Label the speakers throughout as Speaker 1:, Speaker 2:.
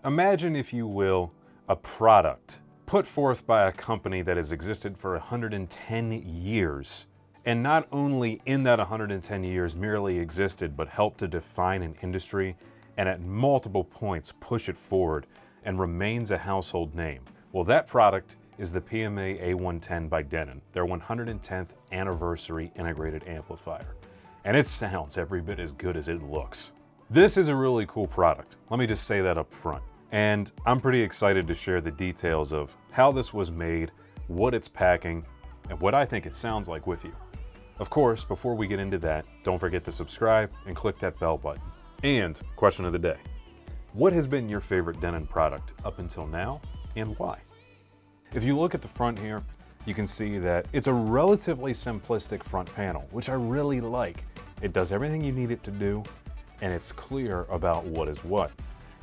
Speaker 1: Imagine, if you will, a product put forth by a company that has existed for 110 years, and not only in that 110 years merely existed, but helped to define an industry and at multiple points push it forward and remains a household name. Well, that product is the PMA-A110 by Denon, their 110th anniversary integrated amplifier. And it sounds every bit as good as it looks. This is a really cool product. Let me just say that up front. And I'm pretty excited to share the details of how this was made, what it's packing, and what I think it sounds like with you. Of course, before we get into that, don't forget to subscribe and click that bell button. And question of the day: what has been your favorite Denon product up until now, and why? If you look at the front here, you can see that it's a relatively simplistic front panel, which I really like. It does everything you need it to do, and it's clear about what is what.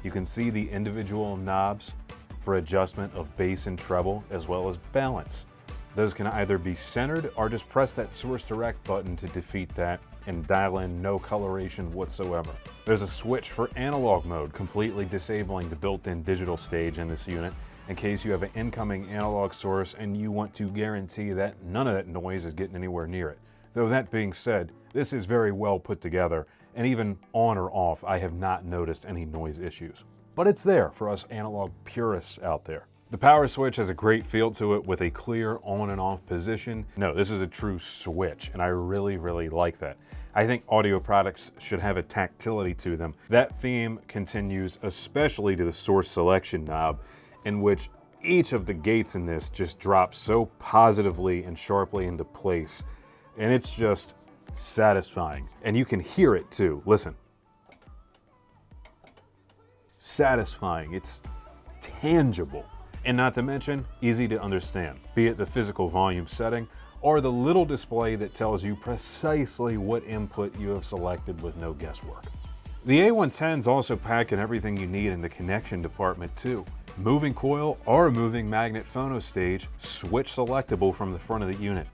Speaker 1: You can see the individual knobs for adjustment of bass and treble, as well as balance. Those can either be centered or just press that source direct button to defeat that and dial in no coloration whatsoever. There's a switch for analog mode, completely disabling the built-in digital stage in this unit in case you have an incoming analog source and you want to guarantee that none of that noise is getting anywhere near it. Though that being said, this is very well put together, and even on or off, I have not noticed any noise issues. But it's there for us analog purists out there. The power switch has a great feel to it with a clear on and off position. No, this is a true switch, and I really, really like that. I think audio products should have a tactility to them. That theme continues especially to the source selection knob, in which each of the gates in this just drops so positively and sharply into place. And it's just satisfying. And you can hear it too. Listen. Satisfying. It's tangible. And not to mention, easy to understand, be it the physical volume setting or the little display that tells you precisely what input you have selected with no guesswork. The A110s also pack in everything you need in the connection department too. Moving coil or moving magnet phono stage, switch selectable from the front of the unit.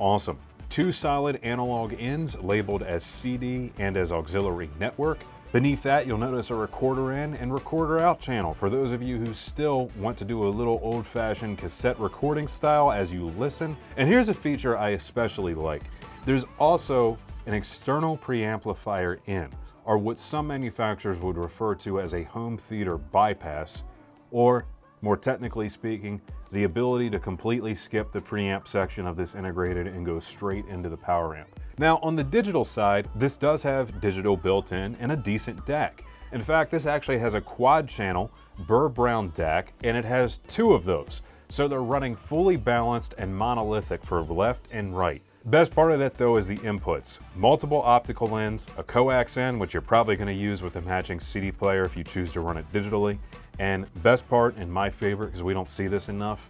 Speaker 1: Awesome. 2 solid analog ins labeled as CD and as auxiliary network. Beneath that, you'll notice a recorder in and recorder out channel for those of you who still want to do a little old-fashioned cassette recording style as you listen. And here's a feature I especially like. There's also an external preamplifier in, or what some manufacturers would refer to as a home theater bypass, or more technically speaking, the ability to completely skip the preamp section of this integrated and go straight into the power amp. Now, on the digital side, this does have digital built in and a decent DAC. In fact, this actually has a quad channel Burr Brown DAC, and it has 2 of those. So they're running fully balanced and monolithic for left and right. Best part of that though is the inputs. Multiple optical ins, a coax in, which you're probably going to use with a matching CD player if you choose to run it digitally. And best part, and my favorite because we don't see this enough,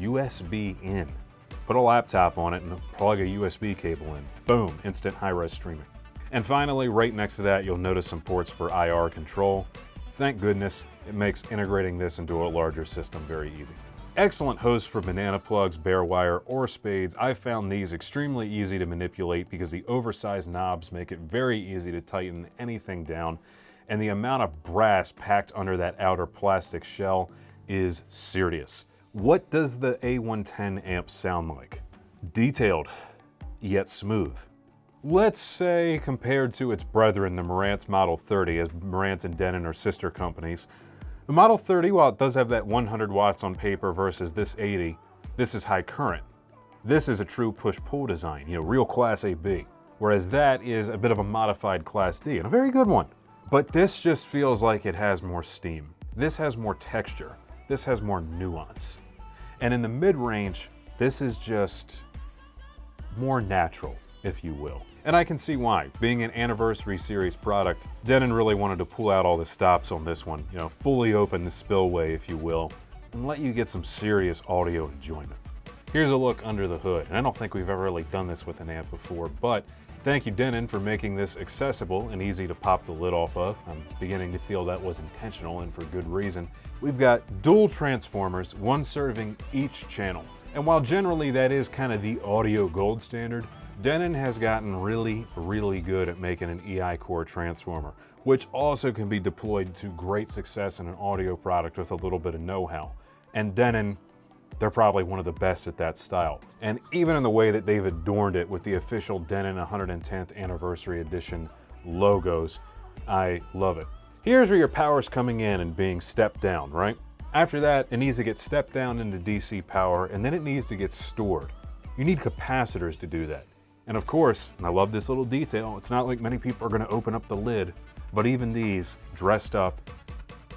Speaker 1: USB in. Put a laptop on it and plug a USB cable in. Boom, instant high-res streaming. And finally, right next to that, you'll notice some ports for IR control. Thank goodness, it makes integrating this into a larger system very easy. Excellent hosts for banana plugs, bare wire, or spades. I found these extremely easy to manipulate because the oversized knobs make it very easy to tighten anything down, and the amount of brass packed under that outer plastic shell is serious. What does the A110 amp sound like? Detailed, yet smooth. Let's say compared to its brethren, the Marantz Model 30, as Marantz and Denon are sister companies. The Model 30, while it does have that 100 watts on paper versus this 80, this is high current. This is a true push-pull design, real Class AB. Whereas that is a bit of a modified Class D, and a very good one. But this just feels like it has more steam. This has more texture. This has more nuance. And in the mid-range, this is just more natural, if you will. And I can see why. Being an anniversary series product, Denon really wanted to pull out all the stops on this one, fully open the spillway, if you will, and let you get some serious audio enjoyment. Here's a look under the hood, and I don't think we've ever really done this with an amp before, but thank you, Denon, for making this accessible and easy to pop the lid off of. I'm beginning to feel that was intentional, and for good reason. We've got dual transformers, one serving each channel. And while generally that is kind of the audio gold standard, Denon has gotten really good at making an EI core transformer, which also can be deployed to great success in an audio product with a little bit of know-how. And Denon, they're probably one of the best at that style. And even in the way that they've adorned it with the official Denon 110th Anniversary Edition logos, I love it. Here's where your power's coming in and being stepped down, right? After that, it needs to get stepped down into DC power, and then it needs to get stored. You need capacitors to do that. And of course, and I love this little detail, it's not like many people are gonna open up the lid, but even these dressed up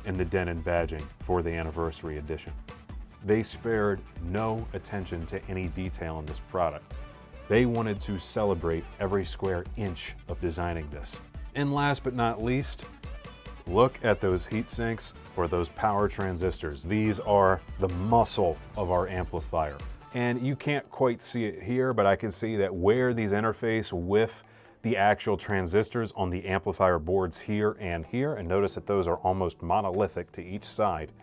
Speaker 1: in the Denon badging for the Anniversary Edition. They spared no attention to any detail in this product. They wanted to celebrate every square inch of designing this. And last but not least, look at those heat sinks for those power transistors. These are the muscle of our amplifier. And you can't quite see it here, but I can see that where these interface with the actual transistors on the amplifier boards here, and notice that those are almost monolithic to each side,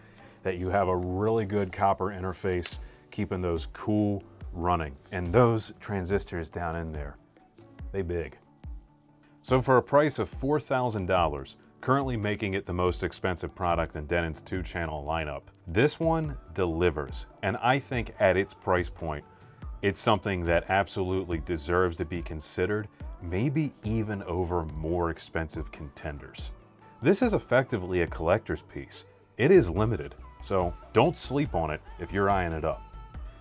Speaker 1: that you have a really good copper interface keeping those cool running. And those transistors down in there, they big. So for a price of $4,000, currently making it the most expensive product in Denon's 2-channel lineup, this one delivers. And I think at its price point, it's something that absolutely deserves to be considered, maybe even over more expensive contenders. This is effectively a collector's piece. It is limited, so don't sleep on it if you're eyeing it up.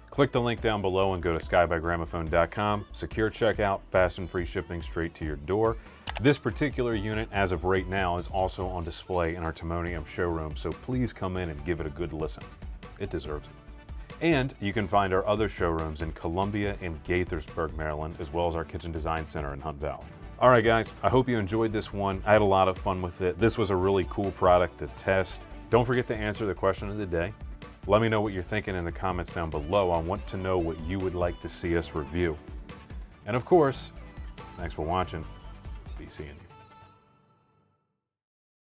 Speaker 1: Click the link down below and go to skybygramophone.com. Secure checkout, fast and free shipping straight to your door. This particular unit, as of right now, is also on display in our Timonium showroom, so please come in and give it a good listen. It deserves it. And you can find our other showrooms in Columbia and Gaithersburg, Maryland, as well as our Kitchen Design Center in Hunt Valley. All right, guys, I hope you enjoyed this one. I had a lot of fun with it. This was a really cool product to test. Don't forget to answer the question of the day. Let me know what you're thinking in the comments down below. I want to know what you would like to see us review. And of course, thanks for watching. Be seeing you.